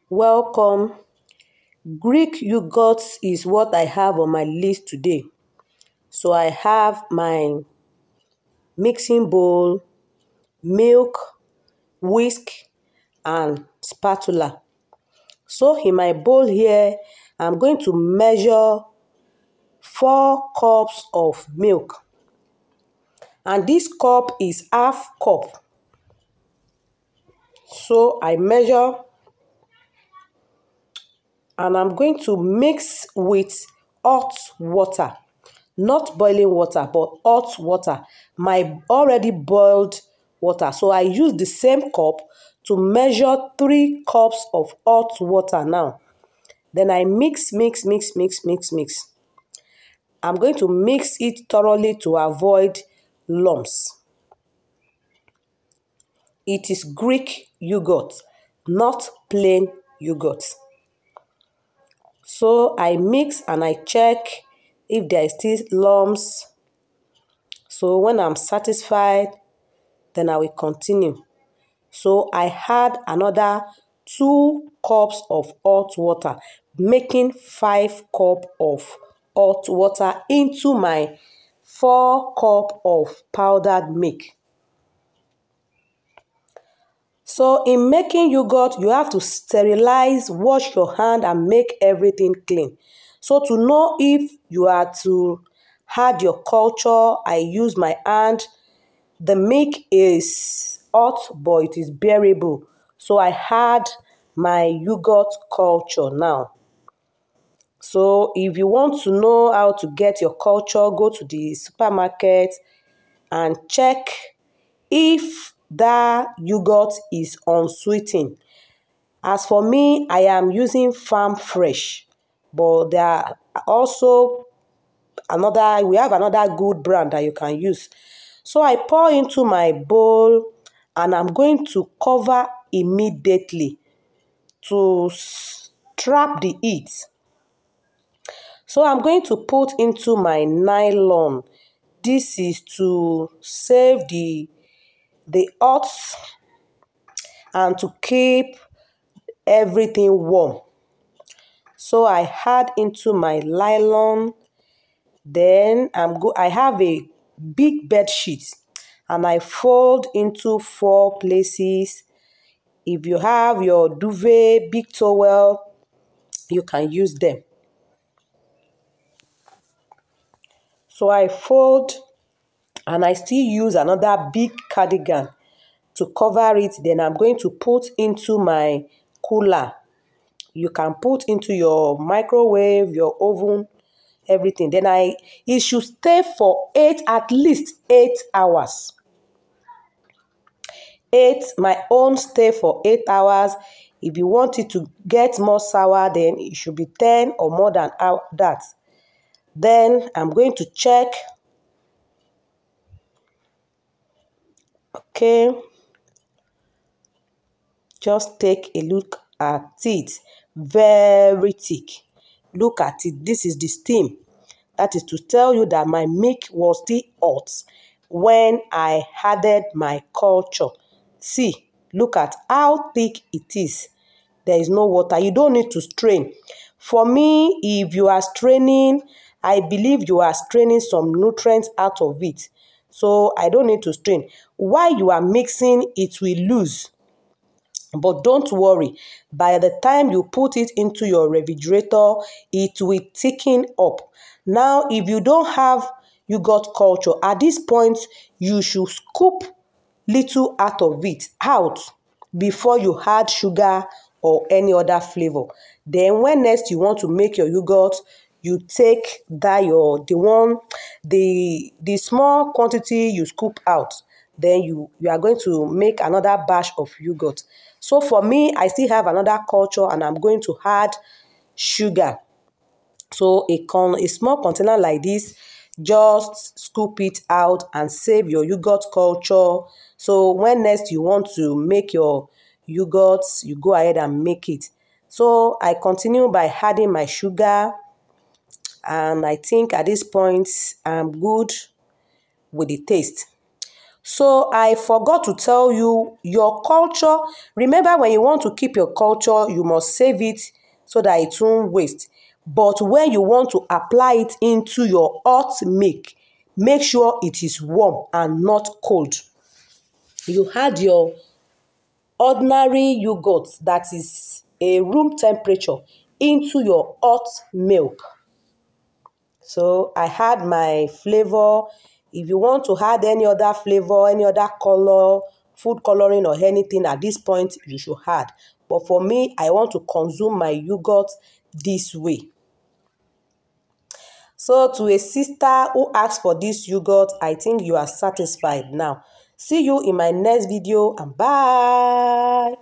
Welcome. Greek yogurt is what I have on my list today. So I have my mixing bowl, milk, whisk, and spatula. So in my bowl here, I'm going to measure 4 cups of milk. And this cup is half cup. So I measure and I'm going to mix with hot water. Not boiling water, but hot water. My already boiled water. So I use the same cup to measure 3 cups of hot water now. Then I mix. I'm going to mix it thoroughly to avoid lumps. It is Greek yogurt, not plain yogurt. So I mix and I check if there is still lumps. So when I'm satisfied, then I will continue. So I add another 2 cups of hot water, making 5 cups of hot water into my 4 cups of powdered milk. So in making yogurt, you have to sterilize, wash your hand and make everything clean. So to know if you are to add your culture, I use my hand. The milk is hot, but it is bearable. So I add my yogurt culture now. So if you want to know how to get your culture, go to the supermarket and check if that yogurt is unsweetened. As for me, I am using farm fresh, but there are also we have another good brand that you can use. So I pour into my bowl and I'm going to cover immediately to trap the heat. So I'm going to put into my nylon. This is to save the hot and to keep everything warm. So I add into my nylon. Then I have a big bed sheet and I fold into 4 places. If you have your duvet, big towel, you can use them. So I fold and I still use another big cardigan to cover it. Then I'm going to put into my cooler. You can put into your microwave, your oven, everything. Then it should stay for at least 8 hours. My own stay for 8 hours. If you want it to get more sour, then it should be 10 or more than that. Then I'm going to check. Okay. Just take a look at it. Very thick. Look at it. This is the steam. That is to tell you that my milk was still hot when I added my culture. See, look at how thick it is. There is no water. You don't need to strain. For me, if you are straining, I believe you are straining some nutrients out of it. So I don't need to strain. While you are mixing, it will lose. But don't worry, by the time you put it into your refrigerator, it will thicken up. Now, if you don't have yogurt culture, at this point, you should scoop little out before you add sugar or any other flavor. Then when next you want to make your yogurt, you take the small quantity you scoop out. Then you are going to make another batch of yogurt. So for me, I still have another culture and I'm going to add sugar. So a small container like this, just scoop it out and save your yogurt culture. So when next you want to make your yogurts, you go ahead and make it. So I continue by adding my sugar. And I think at this point, I'm good with the taste. So I forgot to tell you your culture. Remember, when you want to keep your culture, you must save it so that it won't waste. But when you want to apply it into your hot milk, make sure it is warm and not cold. You add your ordinary yogurt, that is a room temperature, into your hot milk. So I had my flavor. If you want to add any other flavor, any other color, food coloring or anything at this point, you should add. But for me, I want to consume my yogurt this way. So to a sister who asked for this yogurt, I think you are satisfied now. See you in my next video and bye.